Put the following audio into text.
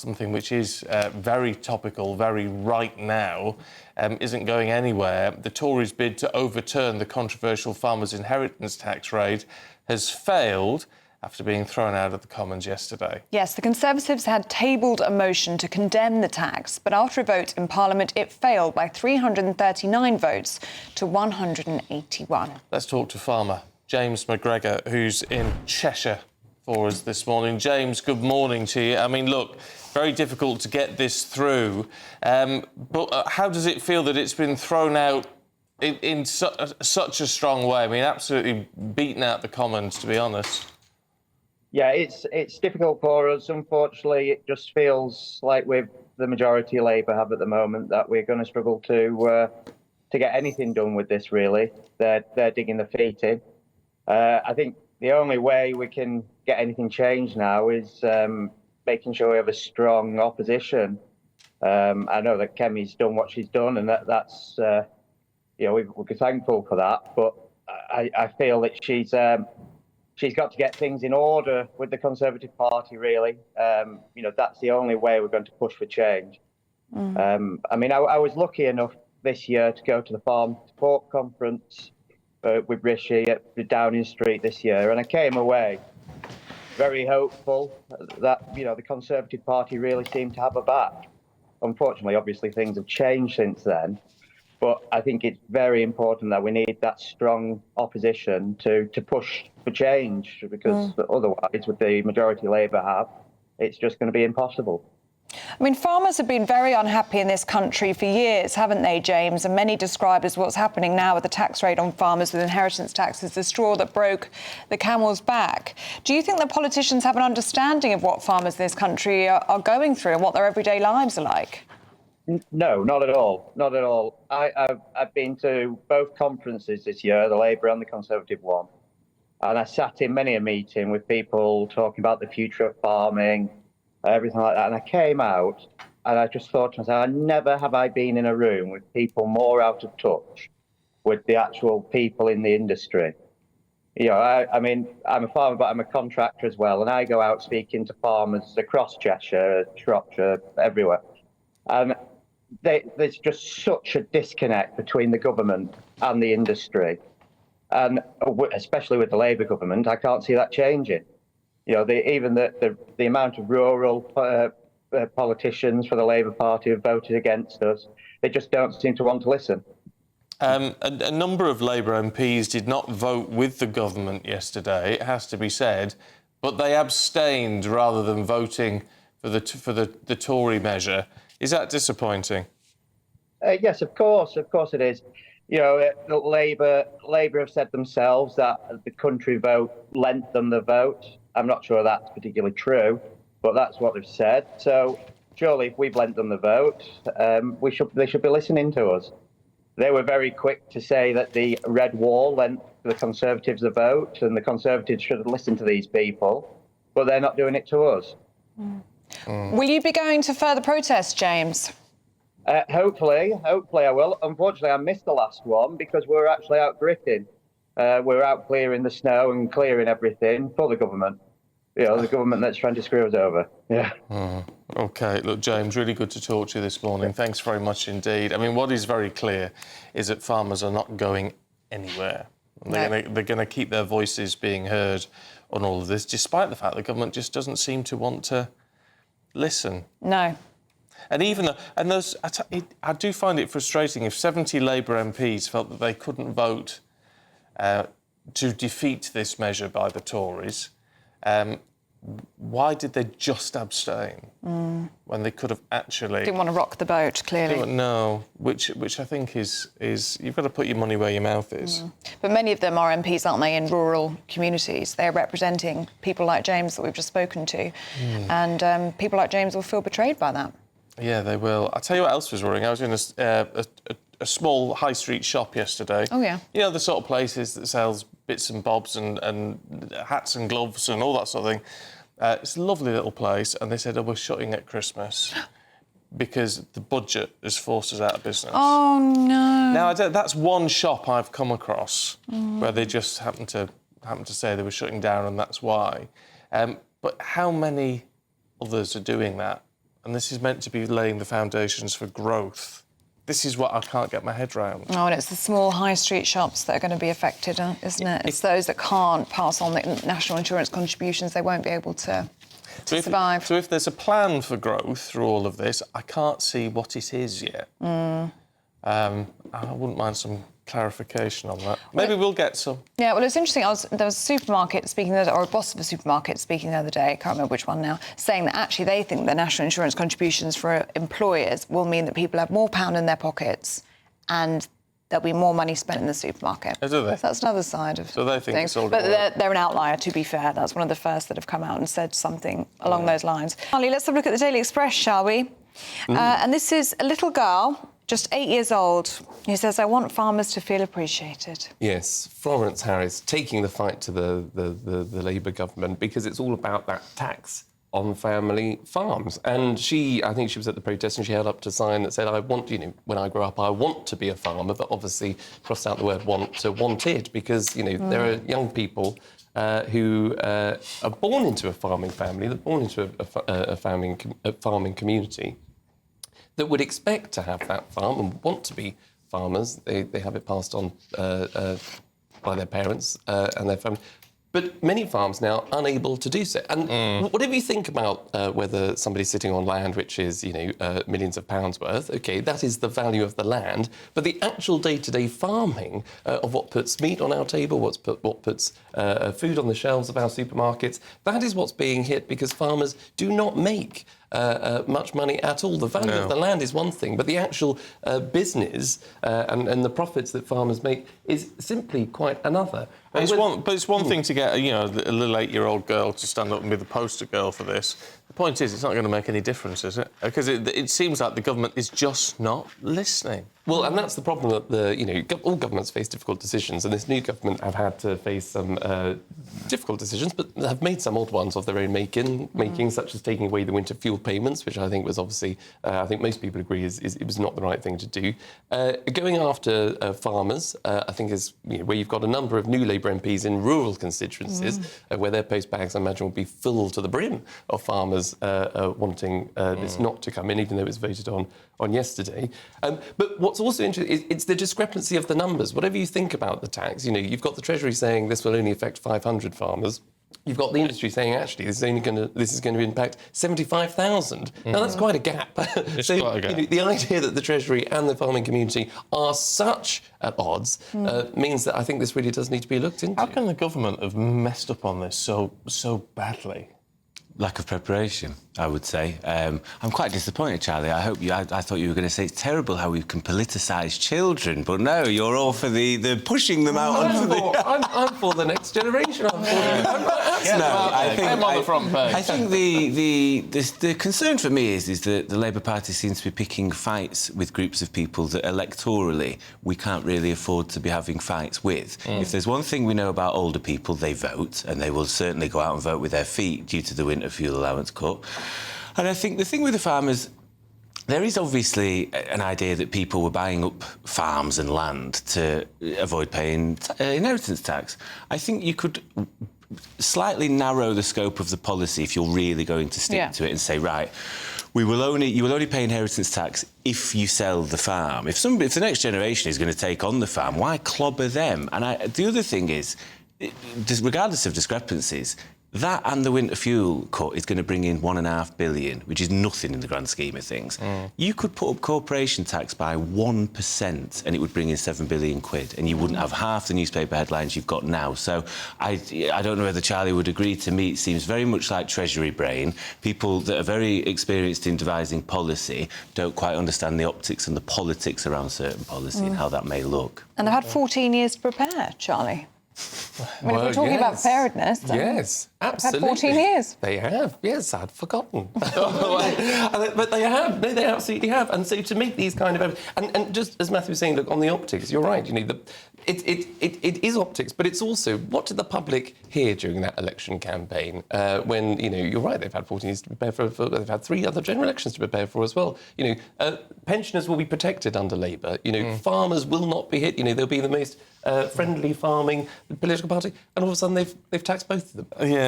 Something which is very topical, very right now, isn't going anywhere. The Tories' bid to overturn the controversial farmers' inheritance tax rate has failed after being thrown out of the Commons yesterday. Yes, the Conservatives had tabled a motion to condemn the tax, but after a vote in Parliament, it failed by 339 votes to 181. Let's talk to farmer James McGregor, who's in Cheshire for us this morning. James, good morning to you. I mean, look, very difficult to get this through, but how does it feel that it's been thrown out in such a strong way? I mean, absolutely beaten out the Commons, to be honest. Yeah, it's difficult for us. Unfortunately, it just feels like with the majority Labour have at the moment that we're going to struggle to get anything done with this. Really, they're digging their feet in. I think the only way we can get anything changed now is making sure we have a strong opposition. I know that Kemi's done what she's done, and that's we're thankful for that. But I feel that she's got to get things in order with the Conservative Party, really. That's the only way we're going to push for change. I mean, I was lucky enough this year to go to the Farm to Fork conference with Rishi at Downing Street this year, and I came away very hopeful that, the Conservative Party really seemed to have a back. Unfortunately, obviously, things have changed since then. But I think it's very important that we need that strong opposition to push for change, because otherwise, with the majority Labour have, it's just going to be impossible. I mean, farmers have been very unhappy in this country for years, haven't they, James? And many describe as what's happening now with the tax rate on farmers with inheritance tax as the straw that broke the camel's back. Do you think that politicians have an understanding of what farmers in this country are going through and what their everyday lives are like? No, not at all. Not at all. I've been to both conferences this year, the Labour and the Conservative one, and I sat in many a meeting with people talking about the future of farming, everything like that. And I came out and I just thought to myself, never have I been in a room with people more out of touch with the actual people in the industry. I mean, I'm a farmer, but I'm a contractor as well. And I go out speaking to farmers across Cheshire, Shropshire, everywhere. And there's just such a disconnect between the government and the industry. And especially with the Labour government, I can't see that changing. Even the amount of rural politicians for the Labour Party have voted against us, they just don't seem to want to listen. A number of Labour MPs did not vote with the government yesterday, it has to be said, but they abstained rather than voting for the Tory measure. Is that disappointing? Yes, of course it is. Labour have said themselves that the country vote lent them the vote. I'm not sure that's particularly true, but that's what they've said. So surely if we've lent them the vote, they should be listening to us. They were very quick to say that the Red Wall lent the Conservatives the vote and the Conservatives should listen to these people, but they're not doing it to us. Will you be going to further protests, James? Hopefully I will. Unfortunately, I missed the last one because we were actually out gritting. We're out clearing the snow and clearing everything for the government. The government that's trying to screw us over. Yeah. OK. Look, James, really good to talk to you this morning. Thanks very much indeed. I mean, what is very clear is that farmers are not going anywhere. They're going to keep their voices being heard on all of this, despite the fact the government just doesn't seem to want to listen. No. And I do find it frustrating if 70 Labour MPs felt that they couldn't vote to defeat this measure by the Tories. Why did they just abstain when they could have actually... Didn't want to rock the boat, clearly. No, which I think is you've got to put your money where your mouth is. But many of them are MPs, aren't they, in rural communities? They're representing people like James that we've just spoken to. And people like James will feel betrayed by that. Yeah, they will. I'll tell you what else was worrying. I was in a small high street shop yesterday. Oh, yeah. The sort of places that sells bits and bobs and hats and gloves and all that sort of thing. It's a lovely little place, and they said, we're shutting at Christmas because the budget has forced us out of business. Oh, no. Now, that's one shop I've come across where they just happened to say they were shutting down and that's why. But how many others are doing that and this is meant to be laying the foundations for growth. This is what I can't get my head round. Oh, and it's the small high street shops that are going to be affected, isn't it? It's those that can't pass on the national insurance contributions. They won't be able to survive. So if there's a plan for growth through all of this, I can't see what it is yet. I wouldn't mind some clarification on that. Maybe we'll get some. Yeah, well, it's interesting. There was a supermarket speaking, or a boss of a supermarket speaking the other day, I can't remember which one now, saying that actually they think the national insurance contributions for employers will mean that people have more pound in their pockets and there'll be more money spent in the supermarket. Oh, do they? So that's another side of So they think things. it's all But gonna work. they're an outlier, to be fair. That's one of the first that have come out and said something along those lines. Charlie, let's have a look at the Daily Express, shall we? And this is a little girl, just 8 years old, who says, I want farmers to feel appreciated. Yes, Florence Harris taking the fight to the Labour government because it's all about that tax on family farms. And I think she was at the protest and she held up a sign that said, I want, when I grow up, I want to be a farmer, but obviously crossed out the word want to wanted because, there are young people who are born into a farming family, they're born into a farming community that would expect to have that farm and want to be farmers. They have it passed on by their parents and their family. But many farms now are unable to do so. And whatever you think about whether somebody's sitting on land which is, millions of pounds worth, OK, that is the value of the land. But the actual day-to-day farming of what puts meat on our table, what puts food on the shelves of our supermarkets, that is what's being hit because farmers do not make much money at all. The value of the land is one thing, but the actual business and the profits that farmers make is simply quite another. But it's one thing to get, a little 8-year-old girl to stand up and be the poster girl for this. The point is, it's not going to make any difference, is it? Because it seems like the government is just not listening. Well, and that's the problem that all governments face difficult decisions, and this new government have had to face some difficult decisions, but have made some odd ones of their own making, such as taking away the winter fuel payments, which I think was obviously, I think most people agree it was not the right thing to do. Going after farmers, I think is where you've got a number of new Labour MPs in rural constituencies, where their postbags, I imagine, will be full to the brim of farmers wanting this not to come in, even though it was voted on yesterday. But what's also interesting is it's the discrepancy of the numbers. Whatever you think about the tax, you've got the Treasury saying this will only affect 500 farmers. You've got the industry saying, actually, this is going to impact 75,000. Now, that's quite a gap. It's quite a gap. The idea that the Treasury and the farming community are such at odds means that I think this really does need to be looked into. How can the government have messed up on this so badly? Lack of preparation, I would say. I'm quite disappointed, Charlie. I thought you were going to say it's terrible how we can politicise children, but no, you're all for the pushing them out onto the... I'm for the next generation. I'm on the front page. I think the concern for me is that the Labour Party seems to be picking fights with groups of people that electorally we can't really afford to be having fights with. If there's one thing we know about older people, they vote, and they will certainly go out and vote with their feet due to the winter fuel allowance cut. And I think the thing with the farmers, there is obviously an idea that people were buying up farms and land to avoid paying inheritance tax. I think you could slightly narrow the scope of the policy if you're really going to stick to it and say, right, you will only pay inheritance tax if you sell the farm. If the next generation is going to take on the farm, why clobber them? And the other thing is, regardless of discrepancies, that and the winter fuel cut is going to bring in £1.5 billion, which is nothing in the grand scheme of things. You could put up corporation tax by 1% and it would bring in £7 billion, and you wouldn't have half the newspaper headlines you've got now. So I don't know whether Charlie would agree. To me, it seems very much like Treasury brain. People that are very experienced in devising policy don't quite understand the optics and the politics around certain policy and how that may look. And they've had 14 years to prepare, Charlie. I mean, if we're talking about preparedness... Yes, absolutely. Had 14 years. They have, yes, I'd forgotten. But they have, they absolutely have. And so to make these kind of... And just as Matthew was saying, look, on the optics, you're right, it is optics, but it's also, what did the public hear during that election campaign when, you're right, they've had 14 years to prepare for, they've had 3 other general elections to prepare for as well. Pensioners will be protected under Labour. Farmers will not be hit. They'll be the most friendly farming political party, and all of a sudden they've taxed both of them. Yeah.